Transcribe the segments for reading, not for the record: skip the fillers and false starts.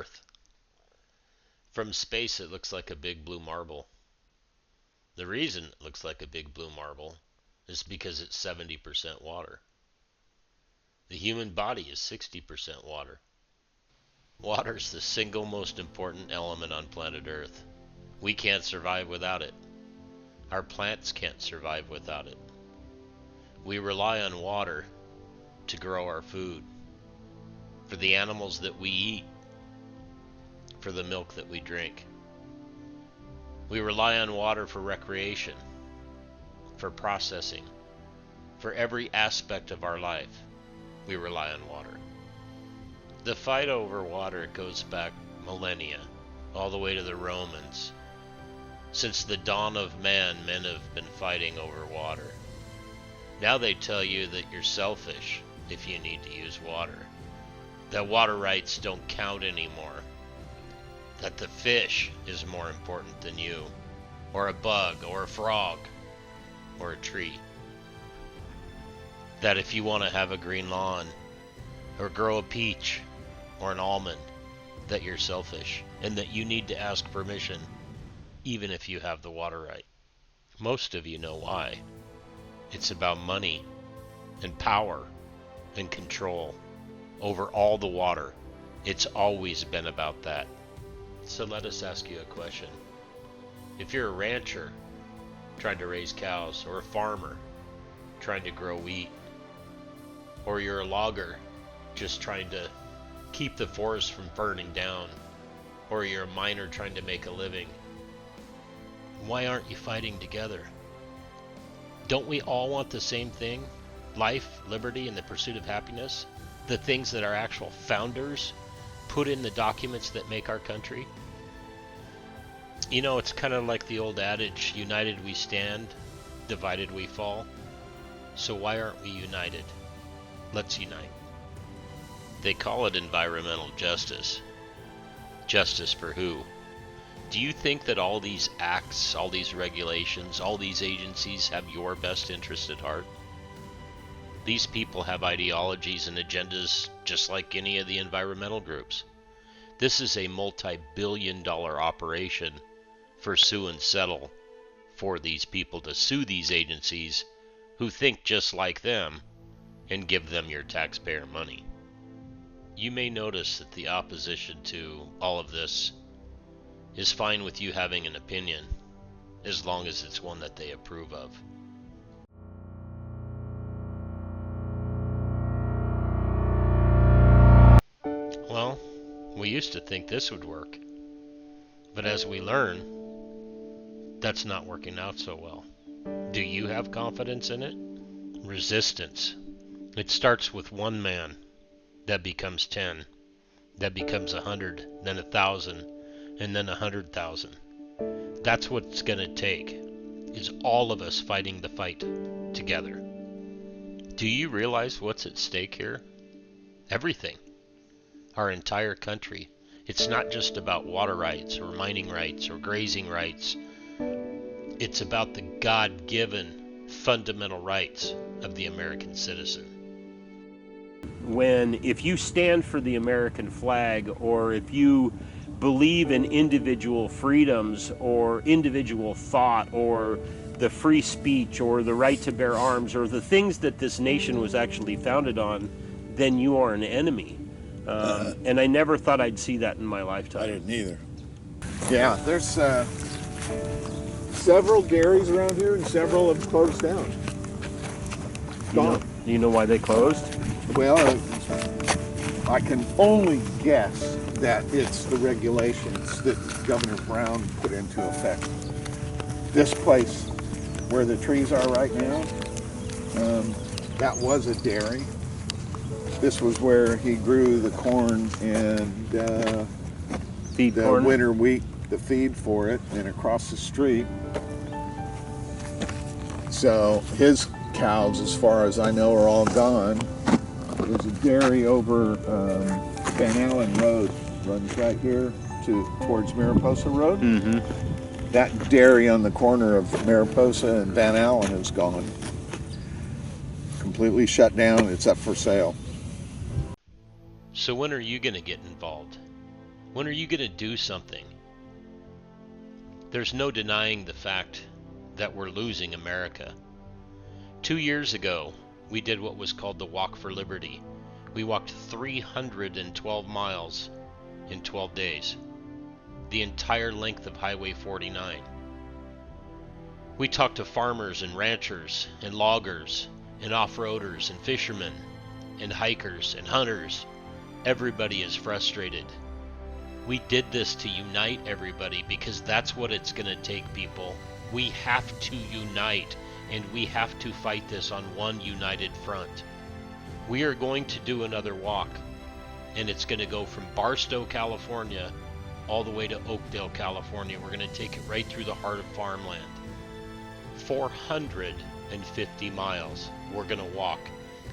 Earth. From space, it looks like a big blue marble. The reason it looks like a big blue marble is because it's 70% water. The human body is 60% water. Water is the single most important element on planet Earth. We can't survive without it. Our plants can't survive without it. We rely on water to grow our food, for the animals that we eat, for the milk that we drink. We rely on water for recreation, for processing, for every aspect of our life. We rely on water. The fight over water goes back millennia, all the way to the Romans. Since the dawn of man, men have been fighting over water. Now they tell you that you're selfish if you need to use water, that water rights don't count anymore, that the fish is more important than you, or a bug, or a frog, or a tree. That if you want to have a green lawn, or grow a peach, or an almond, that you're selfish, and that you need to ask permission, even if you have the water right. Most of you know why. It's about money, and power, and control over all the water. It's always been about that. So let us ask you a question. If you're a rancher trying to raise cows, or a farmer trying to grow wheat, or you're a logger just trying to keep the forest from burning down, or you're a miner trying to make a living, why aren't you fighting together? Don't we all want the same thing? Life, liberty, and the pursuit of happiness? The things that our actual founders put in the documents that make our country? You know, it's kind of like the old adage, united we stand, divided we fall. So why aren't we united? Let's unite. They call it environmental justice. Justice for who? Do you think that all these acts, all these regulations, all these agencies have your best interest at heart? These people have ideologies and agendas just like any of the environmental groups. This is a multi-billion-dollar operation for sue and settle for these people to sue these agencies who think just like them and give them your taxpayer money. You may notice that the opposition to all of this is fine with you having an opinion, as long as it's one that they approve of. Well, we used to think this would work, but as we learn, that's not working out so well. Do you have confidence in it? Resistance. It starts with one man, that becomes 10, that becomes 100, then 1,000, and then 100,000. That's what it's going to take, is all of us fighting the fight together. Do you realize what's at stake here? Everything. Our entire country. It's not just about water rights or mining rights or grazing rights. It's about the God-given fundamental rights of the American citizen. If you stand for the American flag, or if you believe in individual freedoms or individual thought or the free speech or the right to bear arms or the things that this nation was actually founded on, then you are an enemy. And I never thought I'd see that in my lifetime. I didn't either. Yeah, there's several dairies around here and several have closed down. Do you know why they closed? Well, I can only guess that it's the regulations that Governor Brown put into effect. This place where the trees are right now, that was a dairy. This was where he grew the corn and the winter wheat, the feed for it, and across the street. So his cows, as far as I know, are all gone. There's a dairy over Van Allen Road, runs right here towards Mariposa Road. Mm-hmm. That dairy on the corner of Mariposa and Van Allen is gone. Completely shut down. It's up for sale. So when are you going to get involved? When are you going to do something? There's no denying the fact that we're losing America. 2 years ago, we did what was called the Walk for Liberty. We walked 312 miles in 12 days, the entire length of Highway 49. We talked to farmers and ranchers and loggers and off-roaders and fishermen and hikers and hunters. Everybody is frustrated. We did this to unite everybody because that's what it's going to take, people. We have to unite, and we have to fight this on one united front. We are going to do another walk, and it's going to go from Barstow, California, all the way to Oakdale, California. We're going to take it right through the heart of farmland. 450 miles we're going to walk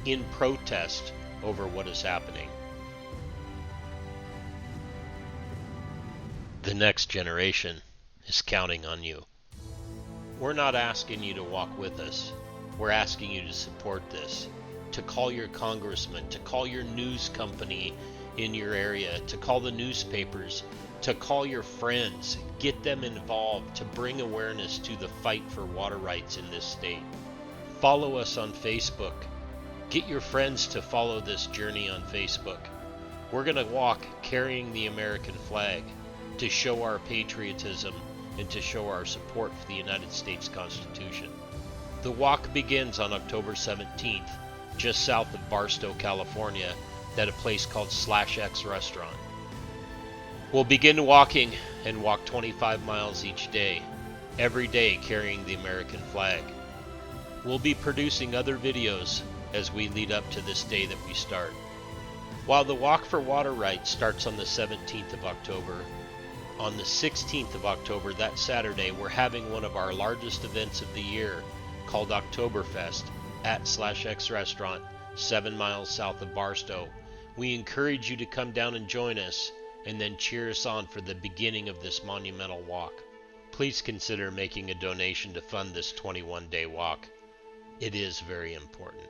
in protest over what is happening. The next generation is counting on you. We're not asking you to walk with us. We're asking you to support this, to call your congressman, to call your news company in your area, to call the newspapers, to call your friends, get them involved, to bring awareness to the fight for water rights in this state. Follow us on Facebook. Get your friends to follow this journey on Facebook. We're going to walk carrying the American flag to show our patriotism and to show our support for the United States Constitution. The walk begins on October 17th, just south of Barstow, California, at a place called /X Restaurant. We'll begin walking and walk 25 miles each day, every day carrying the American flag. We'll be producing other videos as we lead up to this day that we start. While the Walk for Water Rights starts on the 17th of October, on the 16th of October, that Saturday, we're having one of our largest events of the year called Oktoberfest at /X Restaurant, 7 miles south of Barstow. We encourage you to come down and join us and then cheer us on for the beginning of this monumental walk. Please consider making a donation to fund this 21-day walk. It is very important.